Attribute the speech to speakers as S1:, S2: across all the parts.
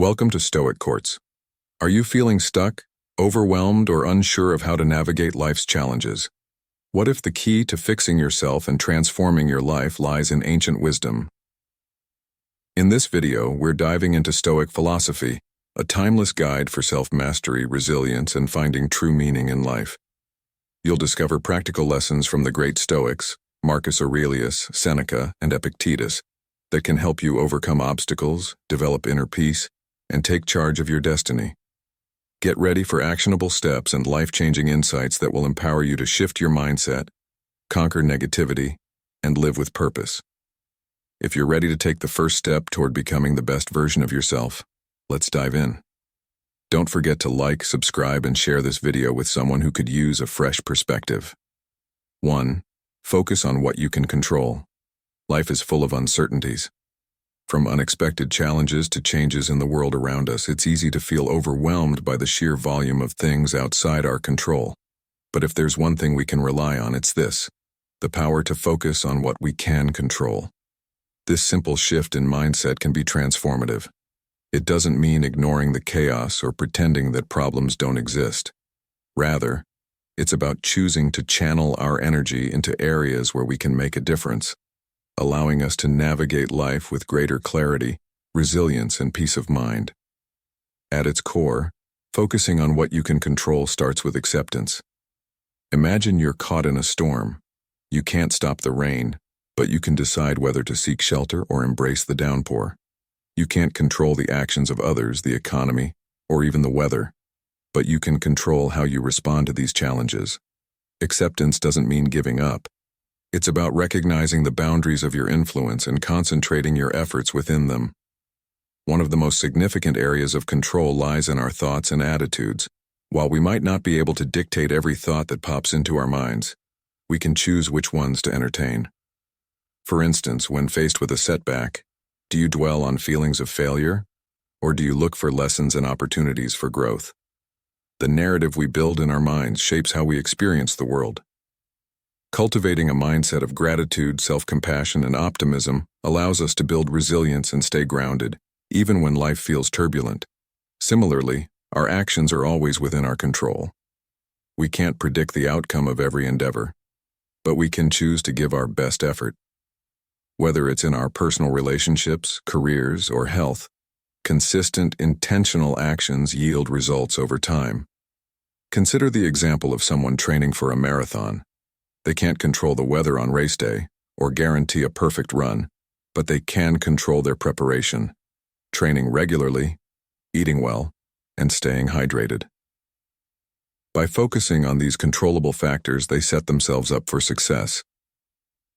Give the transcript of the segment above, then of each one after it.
S1: Welcome to Stoic Courts. Are you feeling stuck, overwhelmed, or unsure of how to navigate life's challenges? What if the key to fixing yourself and transforming your life lies in ancient wisdom? In this video, we're diving into Stoic philosophy, a timeless guide for self-mastery, resilience, and finding true meaning in life. You'll discover practical lessons from the great Stoics, Marcus Aurelius, Seneca, and Epictetus, that can help you overcome obstacles, develop inner peace, and take charge of your destiny. Get ready for actionable steps and life-changing insights that will empower you to shift your mindset, conquer negativity, and live with purpose. If you're ready to take the first step toward becoming the best version of yourself, let's dive in. Don't forget to like, subscribe, and share this video with someone who could use a fresh perspective. 1. Focus on what you can control. Life is full of uncertainties. From unexpected challenges to changes in the world around us, it's easy to feel overwhelmed by the sheer volume of things outside our control. But if there's one thing we can rely on, it's this: the power to focus on what we can control. This simple shift in mindset can be transformative. It doesn't mean ignoring the chaos or pretending that problems don't exist. Rather, it's about choosing to channel our energy into areas where we can make a difference, allowing us to navigate life with greater clarity, resilience, and peace of mind. At its core, focusing on what you can control starts with acceptance. Imagine you're caught in a storm. You can't stop the rain, but you can decide whether to seek shelter or embrace the downpour. You can't control the actions of others, the economy, or even the weather, but you can control how you respond to these challenges. Acceptance doesn't mean giving up. It's about recognizing the boundaries of your influence and concentrating your efforts within them. One of the most significant areas of control lies in our thoughts and attitudes. While we might not be able to dictate every thought that pops into our minds, we can choose which ones to entertain. For instance, when faced with a setback, do you dwell on feelings of failure, or do you look for lessons and opportunities for growth? The narrative we build in our minds shapes how we experience the world. Cultivating a mindset of gratitude, self-compassion, and optimism allows us to build resilience and stay grounded, even when life feels turbulent. Similarly, our actions are always within our control. We can't predict the outcome of every endeavor, but we can choose to give our best effort. Whether it's in our personal relationships, careers, or health, consistent, intentional actions yield results over time. Consider the example of someone training for a marathon. They can't control the weather on race day or guarantee a perfect run, but they can control their preparation, training regularly, eating well, and staying hydrated. By focusing on these controllable factors, they set themselves up for success.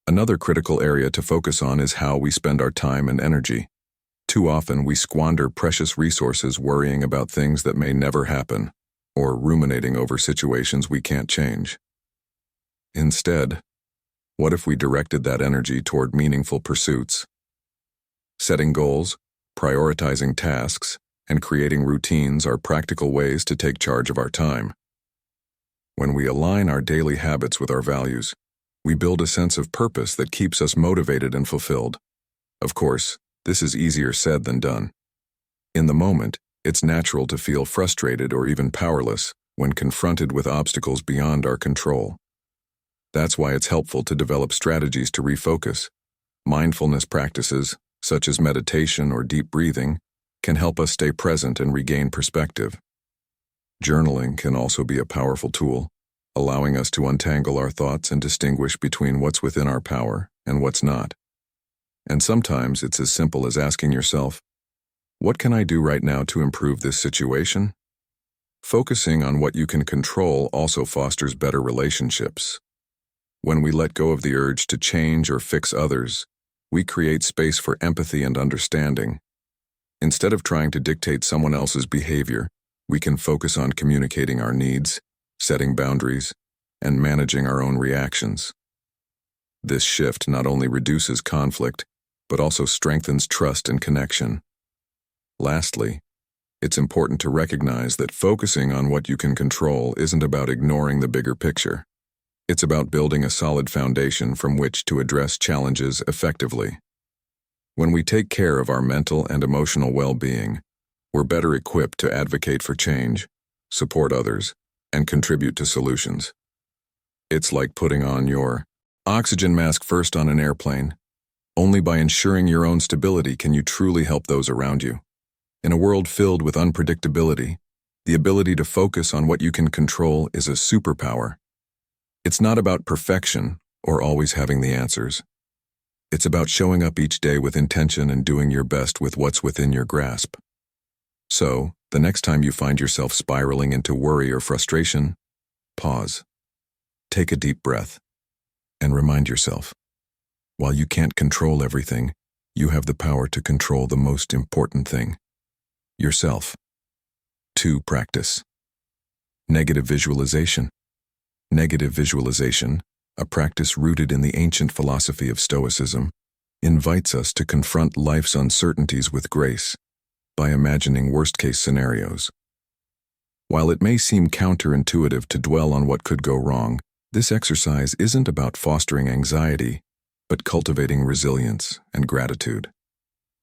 S1: Another critical area to focus on is how we spend our time and energy. Too often, we squander precious resources worrying about things that may never happen, or ruminating over situations we can't change. Instead, what if we directed that energy toward meaningful pursuits? Setting goals, prioritizing tasks, and creating routines are practical ways to take charge of our time. When we align our daily habits with our values, we build a sense of purpose that keeps us motivated and fulfilled. Of course, this is easier said than done. In the moment, it's natural to feel frustrated or even powerless when confronted with obstacles beyond our control. That's why it's helpful to develop strategies to refocus. Mindfulness practices, such as meditation or deep breathing, can help us stay present and regain perspective. Journaling can also be a powerful tool, allowing us to untangle our thoughts and distinguish between what's within our power and what's not. And sometimes it's as simple as asking yourself, what can I do right now to improve this situation? Focusing on what you can control also fosters better relationships. When we let go of the urge to change or fix others, we create space for empathy and understanding. Instead of trying to dictate someone else's behavior, we can focus on communicating our needs, setting boundaries, and managing our own reactions. This shift not only reduces conflict, but also strengthens trust and connection. Lastly, it's important to recognize that focusing on what you can control isn't about ignoring the bigger picture. It's about building a solid foundation from which to address challenges effectively. When we take care of our mental and emotional well-being, we're better equipped to advocate for change, support others, and contribute to solutions. It's like putting on your oxygen mask first on an airplane. Only by ensuring your own stability can you truly help those around you. In a world filled with unpredictability, the ability to focus on what you can control is a superpower. It's not about perfection or always having the answers. It's about showing up each day with intention and doing your best with what's within your grasp. So, the next time you find yourself spiraling into worry or frustration, pause. Take a deep breath and remind yourself, while you can't control everything, you have the power to control the most important thing, yourself. 2. Practice. Negative visualization. Negative visualization, a practice rooted in the ancient philosophy of Stoicism, invites us to confront life's uncertainties with grace by imagining worst-case scenarios. While it may seem counterintuitive to dwell on what could go wrong, this exercise isn't about fostering anxiety, but cultivating resilience and gratitude.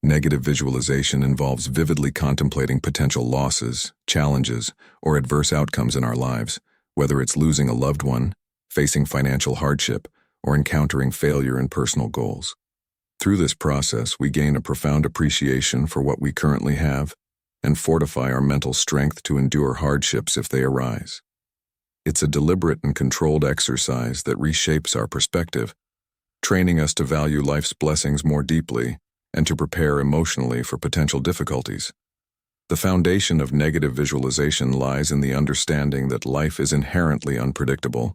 S1: Negative visualization involves vividly contemplating potential losses, challenges, or adverse outcomes in our lives, whether it's losing a loved one, facing financial hardship, or encountering failure in personal goals. Through this process, we gain a profound appreciation for what we currently have and fortify our mental strength to endure hardships if they arise. It's a deliberate and controlled exercise that reshapes our perspective, training us to value life's blessings more deeply and to prepare emotionally for potential difficulties. The foundation of negative visualization lies in the understanding that life is inherently unpredictable.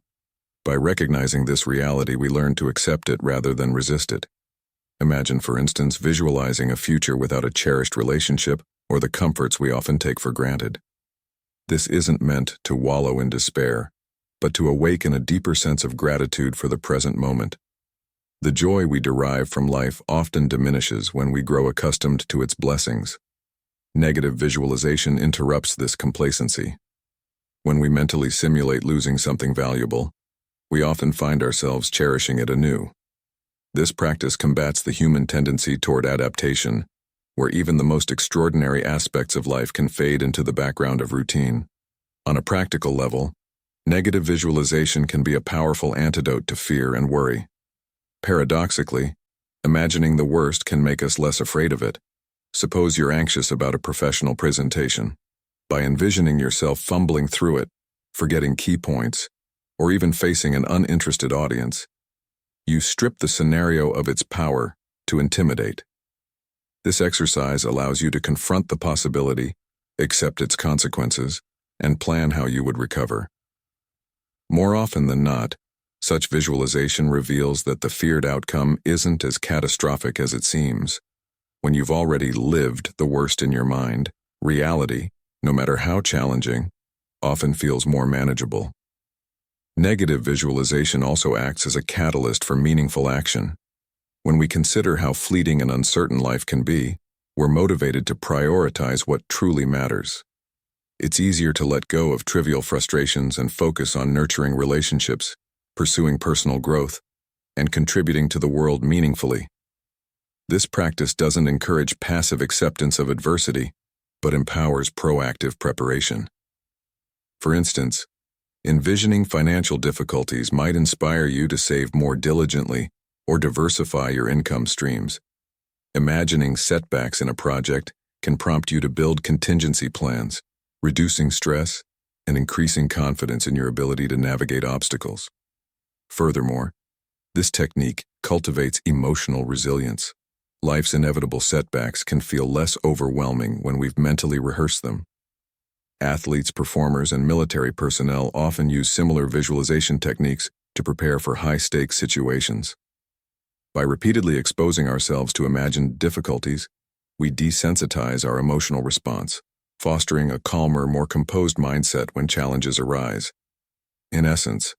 S1: By recognizing this reality, we learn to accept it rather than resist it. Imagine, for instance, visualizing a future without a cherished relationship or the comforts we often take for granted. This isn't meant to wallow in despair, but to awaken a deeper sense of gratitude for the present moment. The joy we derive from life often diminishes when we grow accustomed to its blessings. Negative visualization interrupts this complacency. When we mentally simulate losing something valuable, we often find ourselves cherishing it anew. This practice combats the human tendency toward adaptation, where even the most extraordinary aspects of life can fade into the background of routine. On a practical level, negative visualization can be a powerful antidote to fear and worry. Paradoxically, imagining the worst can make us less afraid of it. Suppose you're anxious about a professional presentation. By envisioning yourself fumbling through it, forgetting key points, or even facing an uninterested audience, you strip the scenario of its power to intimidate. This exercise allows you to confront the possibility, accept its consequences, and plan how you would recover. More often than not, such visualization reveals that the feared outcome isn't as catastrophic as it seems. When you've already lived the worst in your mind, reality, no matter how challenging, often feels more manageable. Negative visualization also acts as a catalyst for meaningful action. When we consider how fleeting and uncertain life can be, we're motivated to prioritize what truly matters. It's easier to let go of trivial frustrations and focus on nurturing relationships, pursuing personal growth, and contributing to the world meaningfully. This practice doesn't encourage passive acceptance of adversity, but empowers proactive preparation. For instance, envisioning financial difficulties might inspire you to save more diligently or diversify your income streams. Imagining setbacks in a project can prompt you to build contingency plans, reducing stress and increasing confidence in your ability to navigate obstacles. Furthermore, this technique cultivates emotional resilience. Life's inevitable setbacks can feel less overwhelming when we've mentally rehearsed them. Athletes, performers, and military personnel often use similar visualization techniques to prepare for high-stakes situations. By repeatedly exposing ourselves to imagined difficulties, we desensitize our emotional response, fostering a calmer, more composed mindset when challenges arise. In essence,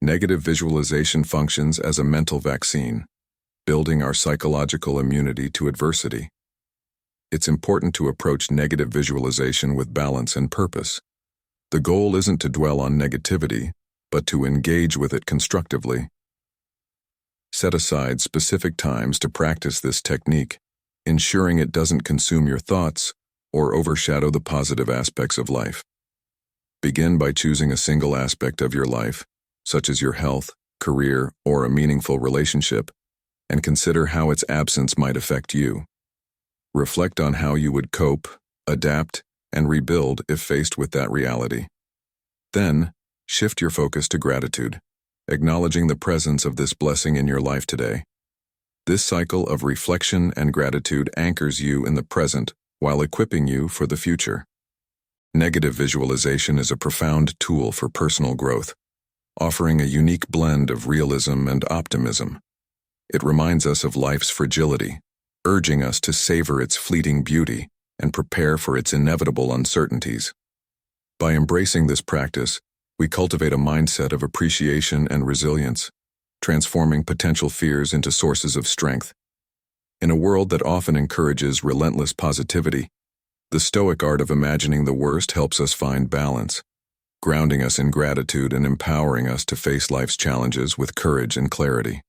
S1: negative visualization functions as a mental vaccine, building our psychological immunity to adversity. It's important to approach negative visualization with balance and purpose. The goal isn't to dwell on negativity, but to engage with it constructively. Set aside specific times to practice this technique, ensuring it doesn't consume your thoughts or overshadow the positive aspects of life. Begin by choosing a single aspect of your life, such as your health, career, or a meaningful relationship, and consider how its absence might affect you. Reflect on how you would cope, adapt, and rebuild if faced with that reality. Then, shift your focus to gratitude, acknowledging the presence of this blessing in your life today. This cycle of reflection and gratitude anchors you in the present while equipping you for the future. Negative visualization is a profound tool for personal growth, offering a unique blend of realism and optimism. It reminds us of life's fragility, urging us to savor its fleeting beauty and prepare for its inevitable uncertainties. By embracing this practice, we cultivate a mindset of appreciation and resilience, transforming potential fears into sources of strength. In a world that often encourages relentless positivity, the Stoic art of imagining the worst helps us find balance, grounding us in gratitude and empowering us to face life's challenges with courage and clarity.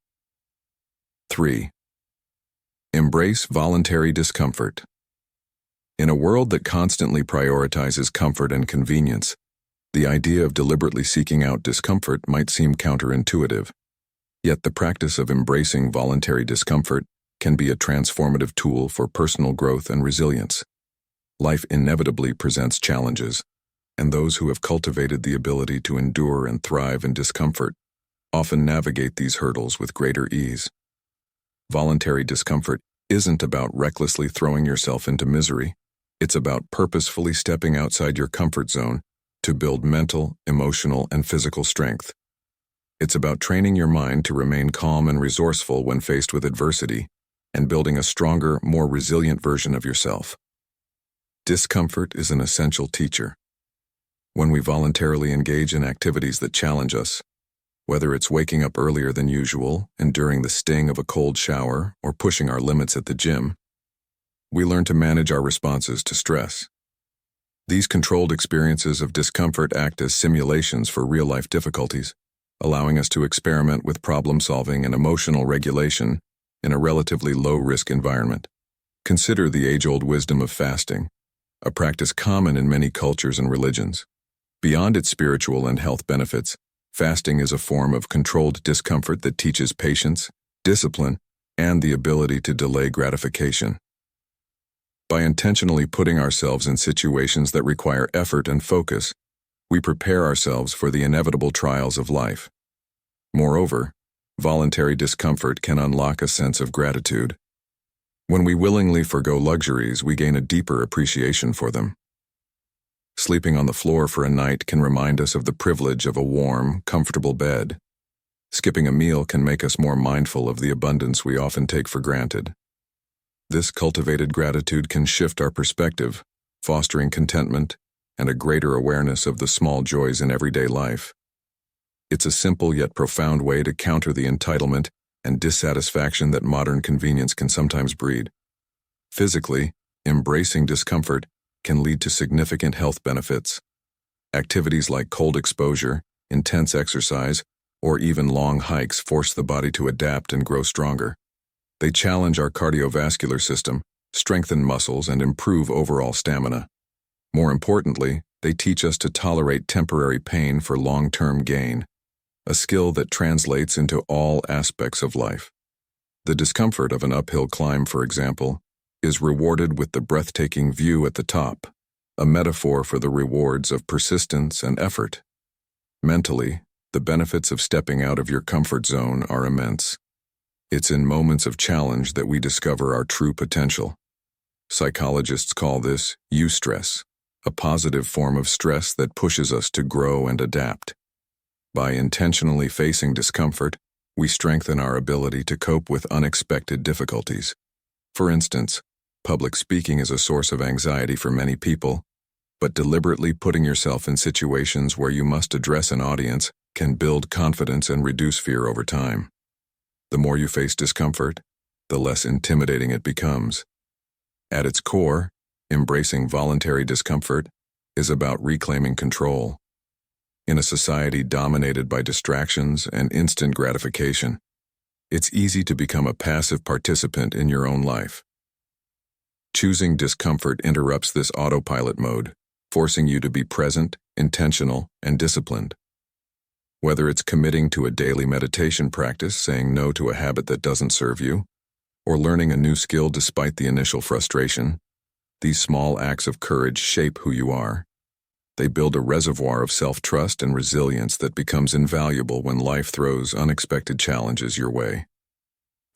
S1: 3. Embrace voluntary discomfort. In a world that constantly prioritizes comfort and convenience, the idea of deliberately seeking out discomfort might seem counterintuitive. Yet the practice of embracing voluntary discomfort can be a transformative tool for personal growth and resilience. Life inevitably presents challenges, and those who have cultivated the ability to endure and thrive in discomfort often navigate these hurdles with greater ease. Voluntary discomfort isn't about recklessly throwing yourself into misery. It's about purposefully stepping outside your comfort zone to build mental, emotional, and physical strength. It's about training your mind to remain calm and resourceful when faced with adversity and building a stronger, more resilient version of yourself. Discomfort is an essential teacher. When we voluntarily engage in activities that challenge us, whether it's waking up earlier than usual, enduring the sting of a cold shower, or pushing our limits at the gym, we learn to manage our responses to stress. These controlled experiences of discomfort act as simulations for real-life difficulties, allowing us to experiment with problem-solving and emotional regulation in a relatively low-risk environment. Consider the age-old wisdom of fasting, a practice common in many cultures and religions. Beyond its spiritual and health benefits, fasting is a form of controlled discomfort that teaches patience, discipline, and the ability to delay gratification. By intentionally putting ourselves in situations that require effort and focus, we prepare ourselves for the inevitable trials of life. Moreover, voluntary discomfort can unlock a sense of gratitude. When we willingly forgo luxuries, we gain a deeper appreciation for them. Sleeping on the floor for a night can remind us of the privilege of a warm, comfortable bed. Skipping a meal can make us more mindful of the abundance we often take for granted. This cultivated gratitude can shift our perspective, fostering contentment and a greater awareness of the small joys in everyday life. It's a simple yet profound way to counter the entitlement and dissatisfaction that modern convenience can sometimes breed. Physically, embracing discomfort can lead to significant health benefits. Activities like cold exposure, intense exercise, or even long hikes force the body to adapt and grow stronger. They challenge our cardiovascular system, strengthen muscles, and improve overall stamina. More importantly, they teach us to tolerate temporary pain for long-term gain, a skill that translates into all aspects of life. The discomfort of an uphill climb, for example, is rewarded with the breathtaking view at the top, a metaphor for the rewards of persistence and effort. Mentally, the benefits of stepping out of your comfort zone are immense. It's in moments of challenge that we discover our true potential. Psychologists call this eustress, a positive form of stress that pushes us to grow and adapt. By intentionally facing discomfort, we strengthen our ability to cope with unexpected difficulties. For instance, public speaking is a source of anxiety for many people, but deliberately putting yourself in situations where you must address an audience can build confidence and reduce fear over time. The more you face discomfort, the less intimidating it becomes. At its core, embracing voluntary discomfort is about reclaiming control. In a society dominated by distractions and instant gratification, it's easy to become a passive participant in your own life. Choosing discomfort interrupts this autopilot mode, forcing you to be present, intentional, and disciplined. Whether it's committing to a daily meditation practice, saying no to a habit that doesn't serve you, or learning a new skill despite the initial frustration, these small acts of courage shape who you are. They build a reservoir of self-trust and resilience that becomes invaluable when life throws unexpected challenges your way.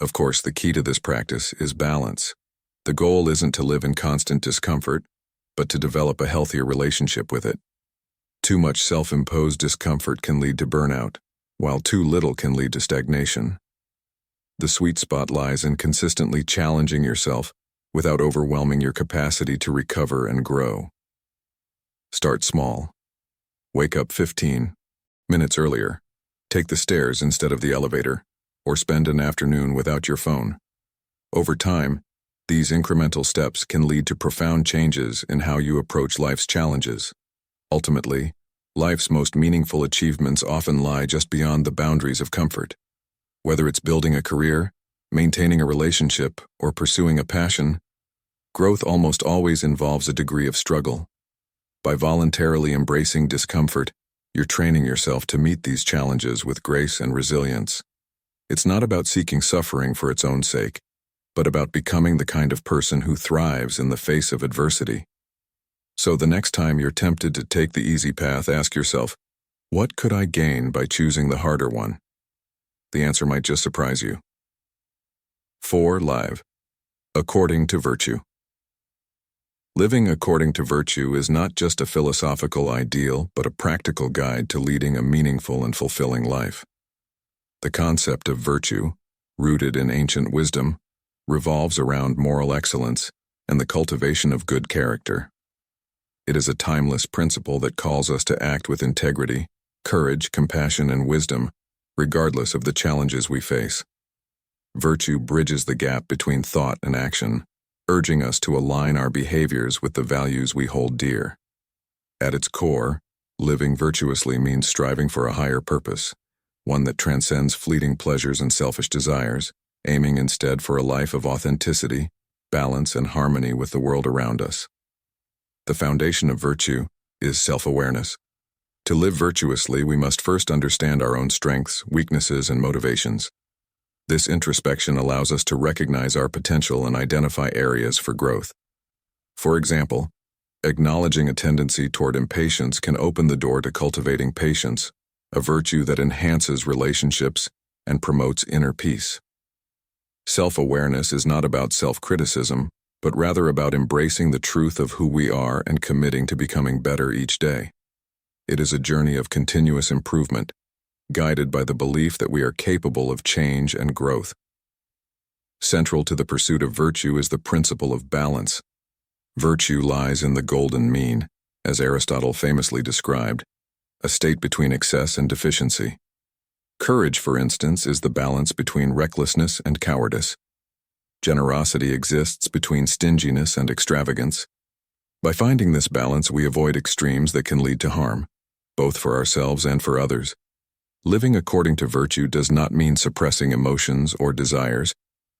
S1: Of course, the key to this practice is balance. The goal isn't to live in constant discomfort, but to develop a healthier relationship with it. Too much self-imposed discomfort can lead to burnout, while too little can lead to stagnation. The sweet spot lies in consistently challenging yourself without overwhelming your capacity to recover and grow. Start small. Wake up 15 minutes earlier. Take the stairs instead of the elevator, or spend an afternoon without your phone. Over time, these incremental steps can lead to profound changes in how you approach life's challenges. Ultimately, life's most meaningful achievements often lie just beyond the boundaries of comfort. Whether it's building a career, maintaining a relationship, or pursuing a passion, growth almost always involves a degree of struggle. By voluntarily embracing discomfort, you're training yourself to meet these challenges with grace and resilience. It's not about seeking suffering for its own sake, but about becoming the kind of person who thrives in the face of adversity. So the next time you're tempted to take the easy path, ask yourself, what could I gain by choosing the harder one? The answer might just surprise you. 4. Live. According to virtue. Living according to virtue is not just a philosophical ideal, but a practical guide to leading a meaningful and fulfilling life. The concept of virtue, rooted in ancient wisdom, revolves around moral excellence and the cultivation of good character. It is a timeless principle that calls us to act with integrity, courage, compassion, and wisdom, regardless of the challenges we face. Virtue bridges the gap between thought and action, urging us to align our behaviors with the values we hold dear. At its core, living virtuously means striving for a higher purpose, one that transcends fleeting pleasures and selfish desires, aiming instead for a life of authenticity, balance, and harmony with the world around us. The foundation of virtue is self-awareness. To live virtuously, we must first understand our own strengths, weaknesses, and motivations. This introspection allows us to recognize our potential and identify areas for growth. For example, acknowledging a tendency toward impatience can open the door to cultivating patience, a virtue that enhances relationships and promotes inner peace. Self-awareness is not about self-criticism, but rather about embracing the truth of who we are and committing to becoming better each day. It is a journey of continuous improvement, guided by the belief that we are capable of change and growth. Central to the pursuit of virtue is the principle of balance. Virtue lies in the golden mean, as Aristotle famously described, a state between excess and deficiency. Courage, for instance, is the balance between recklessness and cowardice. Generosity exists between stinginess and extravagance. By finding this balance, we avoid extremes that can lead to harm, both for ourselves and for others. Living according to virtue does not mean suppressing emotions or desires.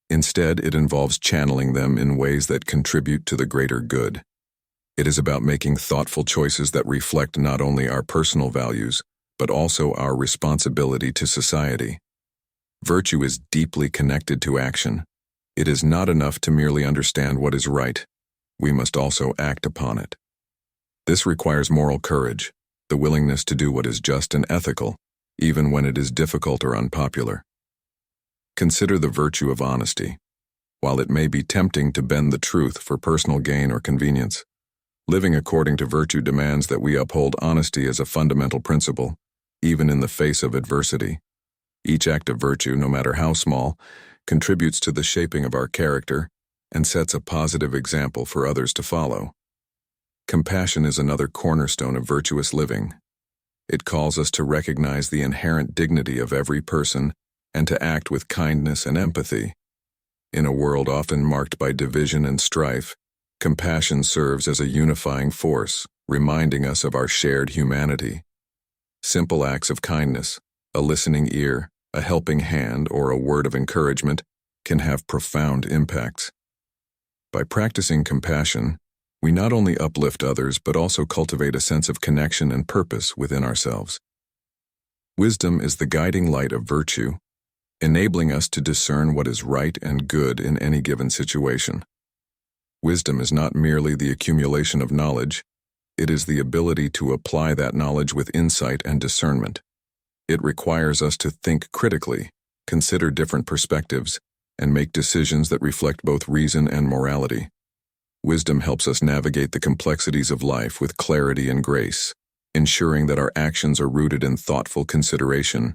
S1: Instead, it involves channeling them in ways that contribute to the greater good. It is about making thoughtful choices that reflect not only our personal values, but also our responsibility to society. Virtue is deeply connected to action. It is not enough to merely understand what is right. We must also act upon it. This requires moral courage, the willingness to do what is just and ethical, even when it is difficult or unpopular. Consider the virtue of honesty. While it may be tempting to bend the truth for personal gain or convenience, living according to virtue demands that we uphold honesty as a fundamental principle, even in the face of adversity. Each act of virtue, no matter how small, contributes to the shaping of our character and sets a positive example for others to follow. Compassion is another cornerstone of virtuous living. It calls us to recognize the inherent dignity of every person and to act with kindness and empathy. In a world often marked by division and strife, compassion serves as a unifying force, reminding us of our shared humanity. Simple acts of kindness, a listening ear, a helping hand, or a word of encouragement can have profound impacts. By practicing compassion, we not only uplift others but also cultivate a sense of connection and purpose within ourselves. Wisdom is the guiding light of virtue, enabling us to discern what is right and good in any given situation. Wisdom is not merely the accumulation of knowledge, it is the ability to apply that knowledge with insight and discernment. It requires us to think critically, consider different perspectives, and make decisions that reflect both reason and morality. Wisdom helps us navigate the complexities of life with clarity and grace, ensuring that our actions are rooted in thoughtful consideration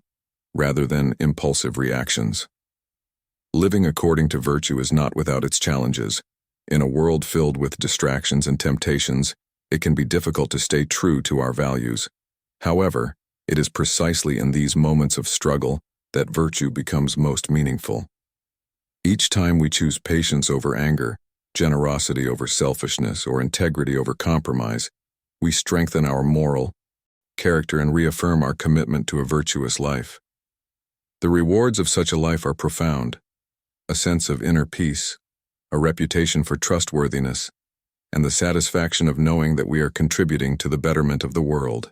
S1: rather than impulsive reactions. Living according to virtue is not without its challenges. In a world filled with distractions and temptations, it can be difficult to stay true to our values. However, it is precisely in these moments of struggle that virtue becomes most meaningful. Each time we choose patience over anger, generosity over selfishness, or integrity over compromise, we strengthen our moral character and reaffirm our commitment to a virtuous life. The rewards of such a life are profound: a sense of inner peace, a reputation for trustworthiness, and the satisfaction of knowing that we are contributing to the betterment of the world.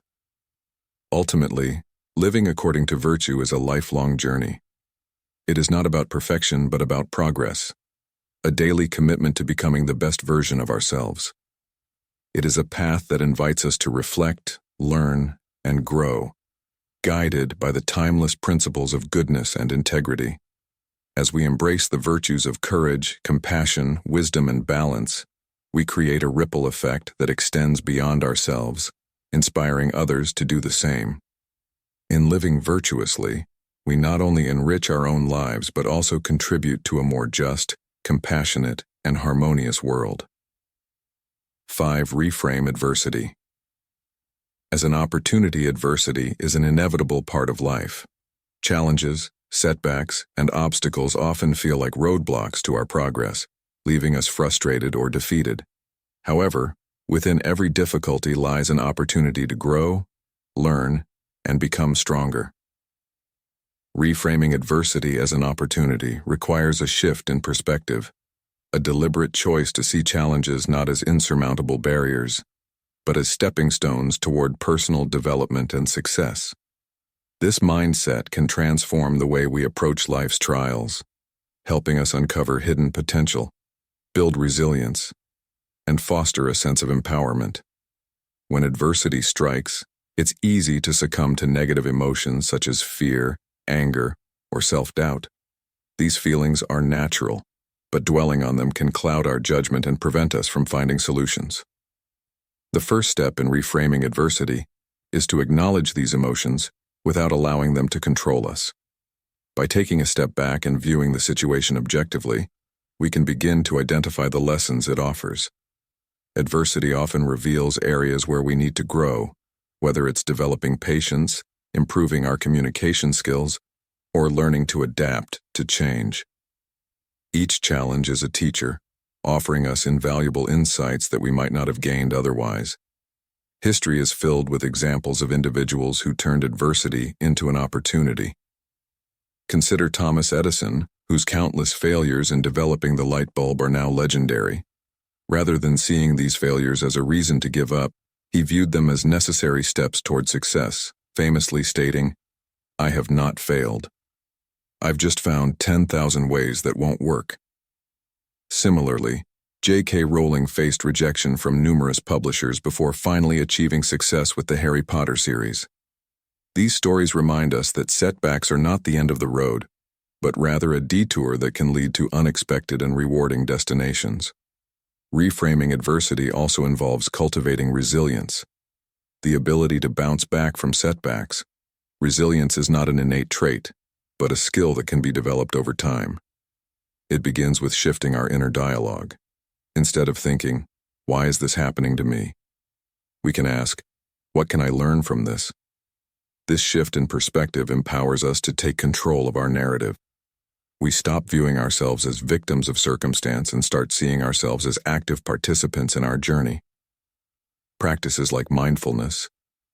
S1: Ultimately, living according to virtue is a lifelong journey. It is not about perfection but about progress, a daily commitment to becoming the best version of ourselves. It is a path that invites us to reflect, learn, and grow, guided by the timeless principles of goodness and integrity. As we embrace the virtues of courage, compassion, wisdom, and balance, we create a ripple effect that extends beyond ourselves, inspiring others to do the same. In living virtuously, we not only enrich our own lives but also contribute to a more just, compassionate, and harmonious world. 5. Reframe adversity. As an opportunity, adversity is an inevitable part of life. Challenges, setbacks, and obstacles often feel like roadblocks to our progress, leaving us frustrated or defeated. However, within every difficulty lies an opportunity to grow, learn, and become stronger. Reframing adversity as an opportunity requires a shift in perspective, a deliberate choice to see challenges not as insurmountable barriers, but as stepping stones toward personal development and success. This mindset can transform the way we approach life's trials, helping us uncover hidden potential, build resilience, and foster a sense of empowerment. When adversity strikes, it's easy to succumb to negative emotions such as fear, anger, or self-doubt. These feelings are natural, but dwelling on them can cloud our judgment and prevent us from finding solutions. The first step in reframing adversity is to acknowledge these emotions without allowing them to control us. By taking a step back and viewing the situation objectively, we can begin to identify the lessons it offers. Adversity often reveals areas where we need to grow, whether it's developing patience, improving our communication skills, or learning to adapt to change. Each challenge is a teacher, offering us invaluable insights that we might not have gained otherwise. History is filled with examples of individuals who turned adversity into an opportunity. Consider Thomas Edison, whose countless failures in developing the light bulb are now legendary. Rather than seeing these failures as a reason to give up, he viewed them as necessary steps toward success, famously stating, "I have not failed. I've just found 10,000 ways that won't work." Similarly, J.K. Rowling faced rejection from numerous publishers before finally achieving success with the Harry Potter series. These stories remind us that setbacks are not the end of the road, but rather a detour that can lead to unexpected and rewarding destinations. Reframing adversity also involves cultivating resilience, the ability to bounce back from setbacks. Resilience is not an innate trait, but a skill that can be developed over time. It begins with shifting our inner dialogue. Instead of thinking, "Why is this happening to me?" we can ask, "What can I learn from this?" This shift in perspective empowers us to take control of our narrative. We stop viewing ourselves as victims of circumstance and start seeing ourselves as active participants in our journey. Practices like mindfulness,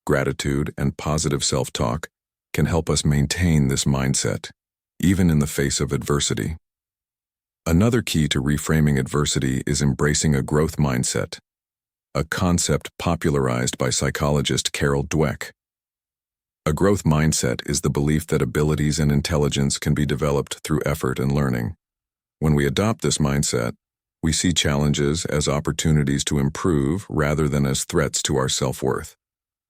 S1: gratitude, and positive self-talk can help us maintain this mindset, even in the face of adversity. Another key to reframing adversity is embracing a growth mindset, a concept popularized by psychologist Carol Dweck. A growth mindset is the belief that abilities and intelligence can be developed through effort and learning. When we adopt this mindset, we see challenges as opportunities to improve rather than as threats to our self-worth.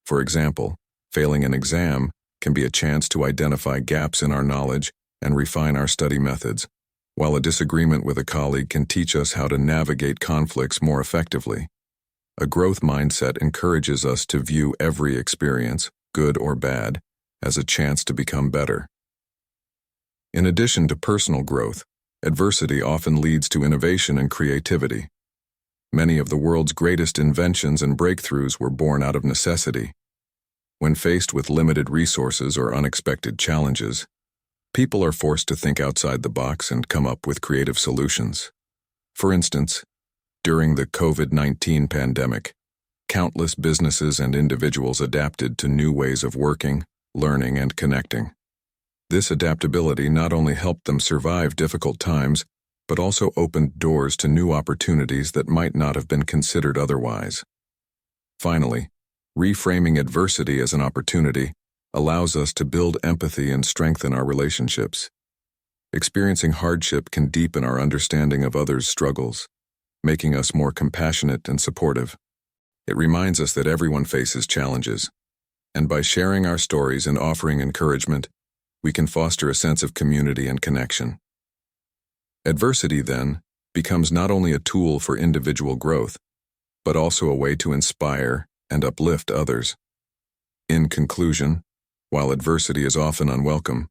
S1: For example, failing an exam can be a chance to identify gaps in our knowledge and refine our study methods, while a disagreement with a colleague can teach us how to navigate conflicts more effectively. A growth mindset encourages us to view every experience, good or bad, as a chance to become better. In addition to personal growth, adversity often leads to innovation and creativity. Many of the world's greatest inventions and breakthroughs were born out of necessity. When faced with limited resources or unexpected challenges, people are forced to think outside the box and come up with creative solutions. For instance, during the COVID-19 pandemic, countless businesses and individuals adapted to new ways of working, learning, and connecting. This adaptability not only helped them survive difficult times, but also opened doors to new opportunities that might not have been considered otherwise. Finally, reframing adversity as an opportunity allows us to build empathy and strengthen our relationships. Experiencing hardship can deepen our understanding of others' struggles, making us more compassionate and supportive. It reminds us that everyone faces challenges, and by sharing our stories and offering encouragement, we can foster a sense of community and connection. Adversity, then, becomes not only a tool for individual growth, but also a way to inspire and uplift others. In conclusion, while adversity is often unwelcome,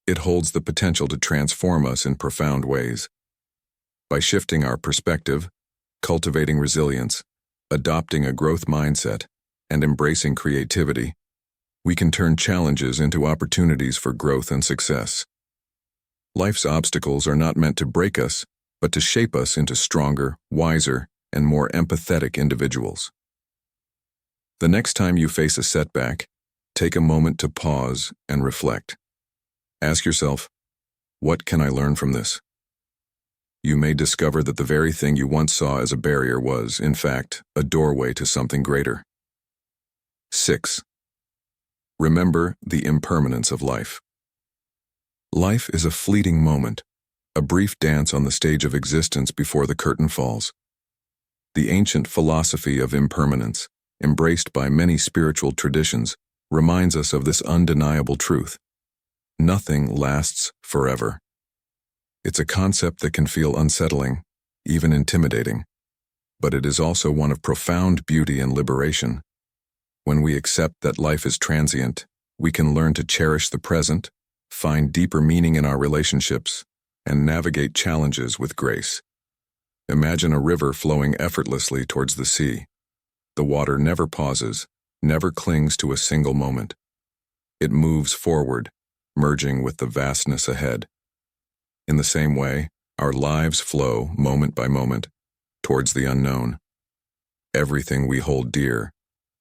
S1: it holds the potential to transform us in profound ways. By shifting our perspective, cultivating resilience, adopting a growth mindset, and embracing creativity, we can turn challenges into opportunities for growth and success. Life's obstacles are not meant to break us, but to shape us into stronger, wiser, and more empathetic individuals. The next time you face a setback, take a moment to pause and reflect. Ask yourself, what can I learn from this? You may discover that the very thing you once saw as a barrier was, in fact, a doorway to something greater. 6. Remember the impermanence of life. Life is a fleeting moment, a brief dance on the stage of existence before the curtain falls. The ancient philosophy of impermanence, embraced by many spiritual traditions, reminds us of this undeniable truth. Nothing lasts forever. It's a concept that can feel unsettling, even intimidating, but it is also one of profound beauty and liberation. When we accept that life is transient, we can learn to cherish the present, find deeper meaning in our relationships, and navigate challenges with grace. Imagine a river flowing effortlessly towards the sea. The water never pauses, never clings to a single moment. It moves forward, merging with the vastness ahead. In the same way, our lives flow, moment by moment, towards the unknown. Everything we hold dear,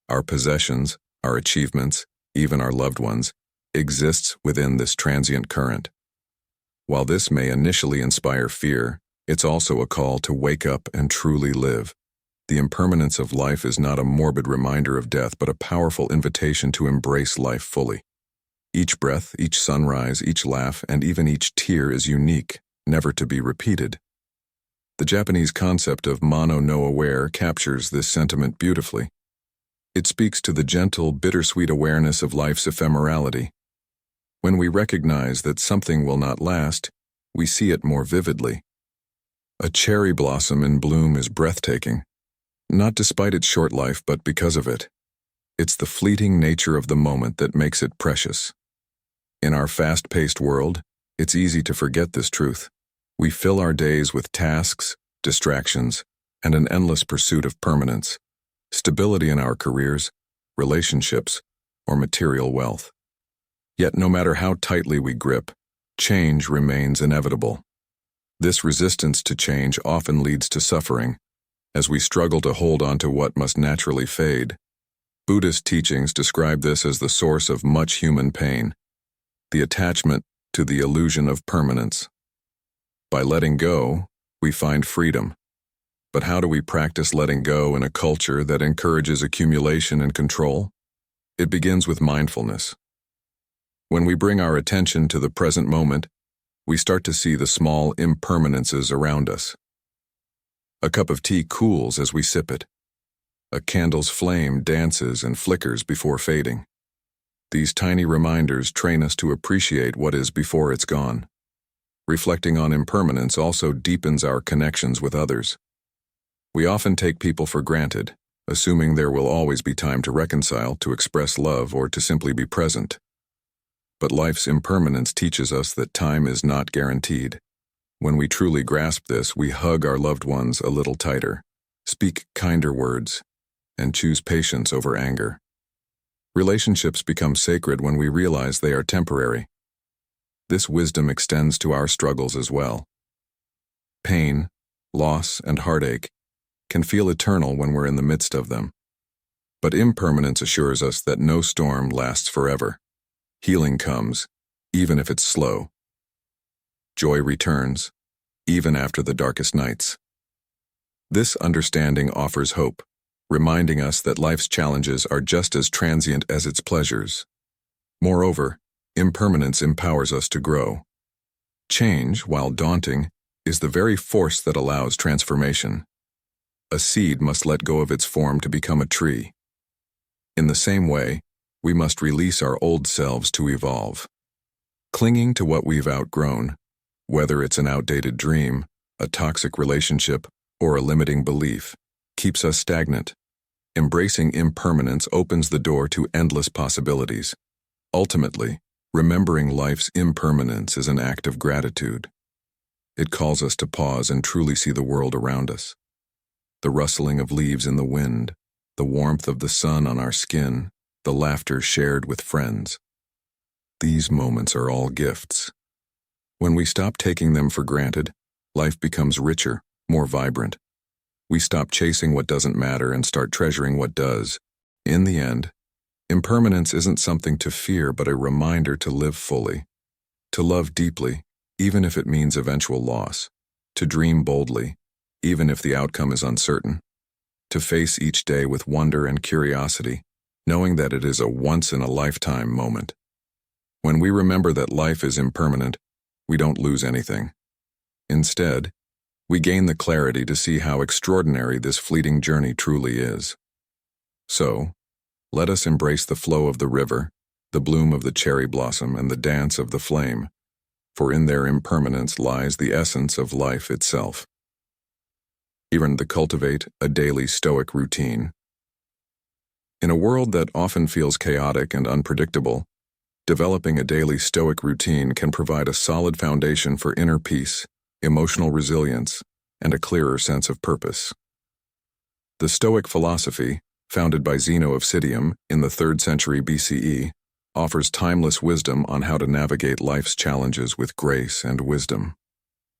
S1: our possessions, our achievements, even our loved ones, exists within this transient current. While this may initially inspire fear, it's also a call to wake up and truly live. The impermanence of life is not a morbid reminder of death, but a powerful invitation to embrace life fully. Each breath, each sunrise, each laugh, and even each tear is unique, never to be repeated. The Japanese concept of mono no aware captures this sentiment beautifully. It speaks to the gentle, bittersweet awareness of life's ephemerality. When we recognize that something will not last, we see it more vividly. A cherry blossom in bloom is breathtaking, not despite its short life, but because of it. It's the fleeting nature of the moment that makes it precious. In our fast-paced world, it's easy to forget this truth. We fill our days with tasks, distractions, and an endless pursuit of permanence, stability in our careers, relationships, or material wealth. Yet no matter how tightly we grip, change remains inevitable. This resistance to change often leads to suffering, as we struggle to hold on to what must naturally fade. Buddhist teachings describe this as the source of much human pain, the attachment to the illusion of permanence. By letting go, we find freedom. But how do we practice letting go in a culture that encourages accumulation and control? It begins with mindfulness. When we bring our attention to the present moment, we start to see the small impermanences around us. A cup of tea cools as we sip it. A candle's flame dances and flickers before fading. These tiny reminders train us to appreciate what is before it's gone. Reflecting on impermanence also deepens our connections with others. We often take people for granted, assuming there will always be time to reconcile, to express love, or to simply be present. But life's impermanence teaches us that time is not guaranteed. When we truly grasp this, we hug our loved ones a little tighter, speak kinder words, and choose patience over anger. Relationships become sacred when we realize they are temporary. This wisdom extends to our struggles as well. Pain, loss, and heartache can feel eternal when we're in the midst of them. But impermanence assures us that no storm lasts forever. Healing comes, even if it's slow. Joy returns, even after the darkest nights. This understanding offers hope, reminding us that life's challenges are just as transient as its pleasures. Moreover, impermanence empowers us to grow. Change, while daunting, is the very force that allows transformation. A seed must let go of its form to become a tree. In the same way, we must release our old selves to evolve. Clinging to what we've outgrown, whether it's an outdated dream, a toxic relationship, or a limiting belief, keeps us stagnant. Embracing impermanence opens the door to endless possibilities. Ultimately, remembering life's impermanence is an act of gratitude. It calls us to pause and truly see the world around us. The rustling of leaves in the wind, the warmth of the sun on our skin, the laughter shared with friends. These moments are all gifts. When we stop taking them for granted, life becomes richer, more vibrant. We stop chasing what doesn't matter and start treasuring what does. In the end, impermanence isn't something to fear but a reminder to live fully, to love deeply, even if it means eventual loss, to dream boldly, even if the outcome is uncertain, to face each day with wonder and curiosity, knowing that it is a once-in-a-lifetime moment. When we remember that life is impermanent, we don't lose anything. Instead, we gain the clarity to see how extraordinary this fleeting journey truly is. So, let us embrace the flow of the river, the bloom of the cherry blossom, and the dance of the flame, for in their impermanence lies the essence of life itself. Even to cultivate a daily Stoic routine. In a world that often feels chaotic and unpredictable, developing a daily Stoic routine can provide a solid foundation for inner peace, emotional resilience, and a clearer sense of purpose. The Stoic philosophy, founded by Zeno of Citium in the 3rd century BCE, offers timeless wisdom on how to navigate life's challenges with grace and wisdom.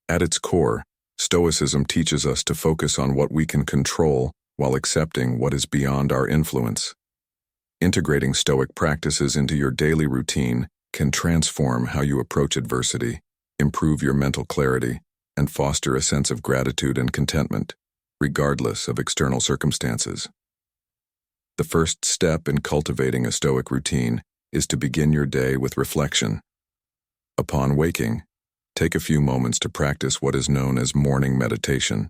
S1: At its core, Stoicism teaches us to focus on what we can control while accepting what is beyond our influence. Integrating Stoic practices into your daily routine can transform how you approach adversity, improve your mental clarity, and foster a sense of gratitude and contentment, regardless of external circumstances. The first step in cultivating a Stoic routine is to begin your day with reflection. Upon waking, take a few moments to practice what is known as morning meditation.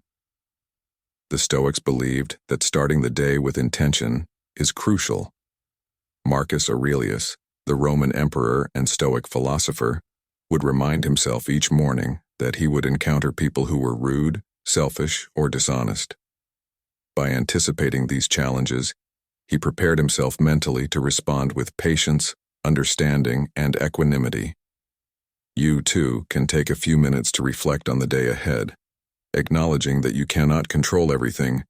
S1: The Stoics believed that starting the day with intention is crucial. Marcus Aurelius, the Roman emperor and Stoic philosopher, would remind himself each morning that he would encounter people who were rude, selfish, or dishonest. By anticipating these challenges, he prepared himself mentally to respond with patience, understanding, and equanimity. You, too, can take a few minutes to reflect on the day ahead, acknowledging that you cannot control everything,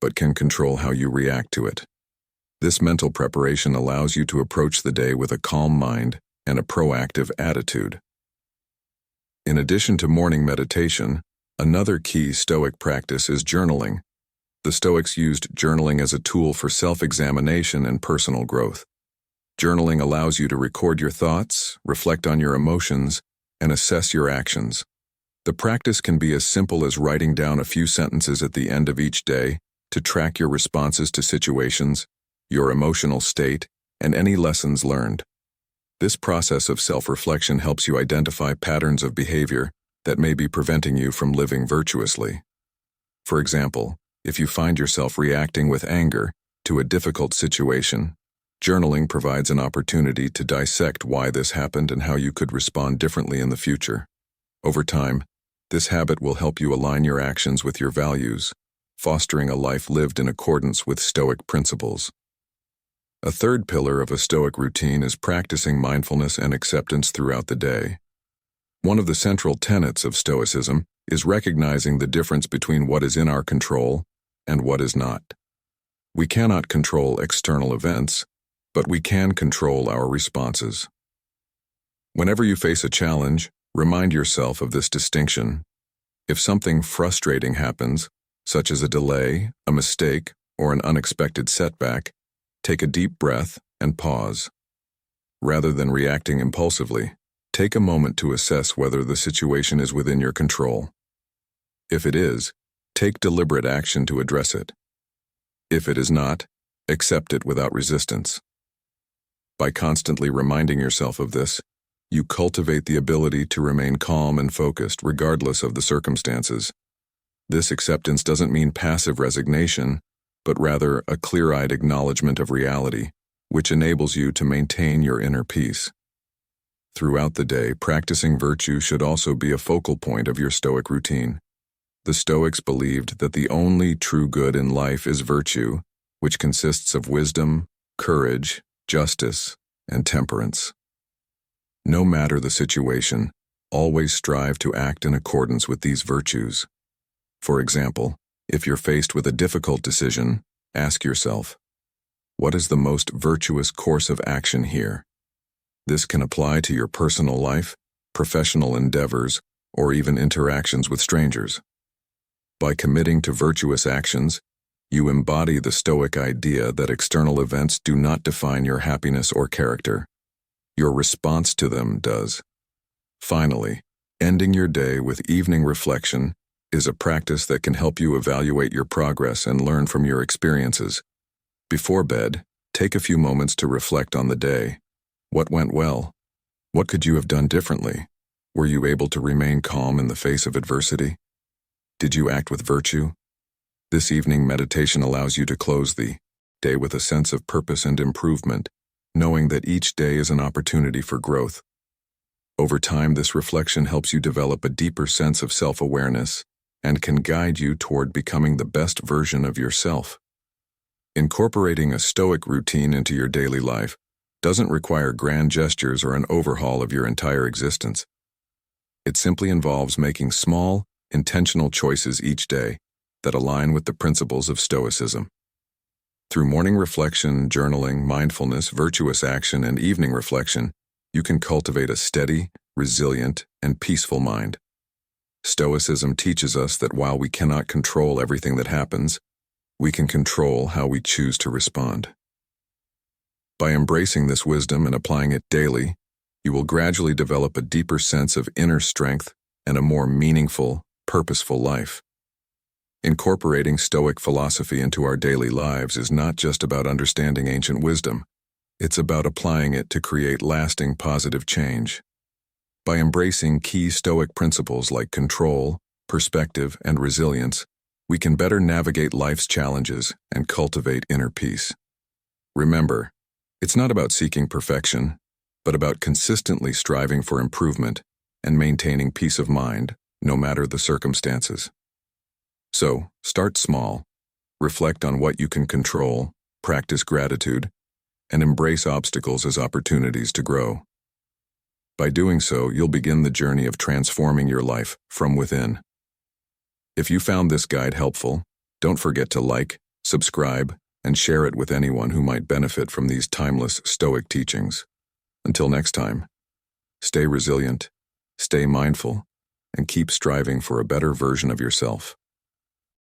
S1: but can control how you react to it. This mental preparation allows you to approach the day with a calm mind and a proactive attitude. In addition to morning meditation, another key Stoic practice is journaling. The Stoics used journaling as a tool for self-examination and personal growth. Journaling allows you to record your thoughts, reflect on your emotions, and assess your actions. The practice can be as simple as writing down a few sentences at the end of each day to track your responses to situations, your emotional state, and any lessons learned. This process of self-reflection helps you identify patterns of behavior that may be preventing you from living virtuously. For example, if you find yourself reacting with anger to a difficult situation, journaling provides an opportunity to dissect why this happened and how you could respond differently in the future. Over time, this habit will help you align your actions with your values, fostering a life lived in accordance with Stoic principles. A third pillar of a Stoic routine is practicing mindfulness and acceptance throughout the day. One of the central tenets of Stoicism is recognizing the difference between what is in our control and what is not. We cannot control external events, but we can control our responses. Whenever you face a challenge, remind yourself of this distinction. If something frustrating happens, such as a delay, a mistake, or an unexpected setback, take a deep breath and pause. Rather than reacting impulsively, take a moment to assess whether the situation is within your control. If it is, take deliberate action to address it. If it is not, accept it without resistance. By constantly reminding yourself of this, you cultivate the ability to remain calm and focused regardless of the circumstances. This acceptance doesn't mean passive resignation, but rather a clear-eyed acknowledgement of reality, which enables you to maintain your inner peace. Throughout the day, practicing virtue should also be a focal point of your Stoic routine. The Stoics believed that the only true good in life is virtue, which consists of wisdom, courage, justice, and temperance. No matter the situation, always strive to act in accordance with these virtues. For example, if you're faced with a difficult decision, ask yourself, what is the most virtuous course of action here? This can apply to your personal life, professional endeavors, or even interactions with strangers. By committing to virtuous actions, you embody the Stoic idea that external events do not define your happiness or character. Your response to them does. Finally, ending your day with evening reflection is a practice that can help you evaluate your progress and learn from your experiences. Before bed, take a few moments to reflect on the day. What went well? What could you have done differently? Were you able to remain calm in the face of adversity? Did you act with virtue? This evening meditation allows you to close the day with a sense of purpose and improvement, knowing that each day is an opportunity for growth. Over time, this reflection helps you develop a deeper sense of self-awareness and can guide you toward becoming the best version of yourself. Incorporating a Stoic routine into your daily life doesn't require grand gestures or an overhaul of your entire existence. It simply involves making small, intentional choices each day that align with the principles of Stoicism. Through morning reflection, journaling, mindfulness, virtuous action, and evening reflection, you can cultivate a steady, resilient, and peaceful mind. Stoicism teaches us that while we cannot control everything that happens, we can control how we choose to respond. By embracing this wisdom and applying it daily, you will gradually develop a deeper sense of inner strength and a more meaningful, purposeful life. Incorporating Stoic philosophy into our daily lives is not just about understanding ancient wisdom. It's about applying it to create lasting positive change. By embracing key Stoic principles like control, perspective, and resilience, we can better navigate life's challenges and cultivate inner peace. Remember, it's not about seeking perfection, but about consistently striving for improvement and maintaining peace of mind, no matter the circumstances. So, start small, reflect on what you can control, practice gratitude, and embrace obstacles as opportunities to grow. By doing so, you'll begin the journey of transforming your life from within. If you found this guide helpful, don't forget to like, subscribe, and share it with anyone who might benefit from these timeless Stoic teachings. Until next time, stay resilient, stay mindful, and keep striving for a better version of yourself.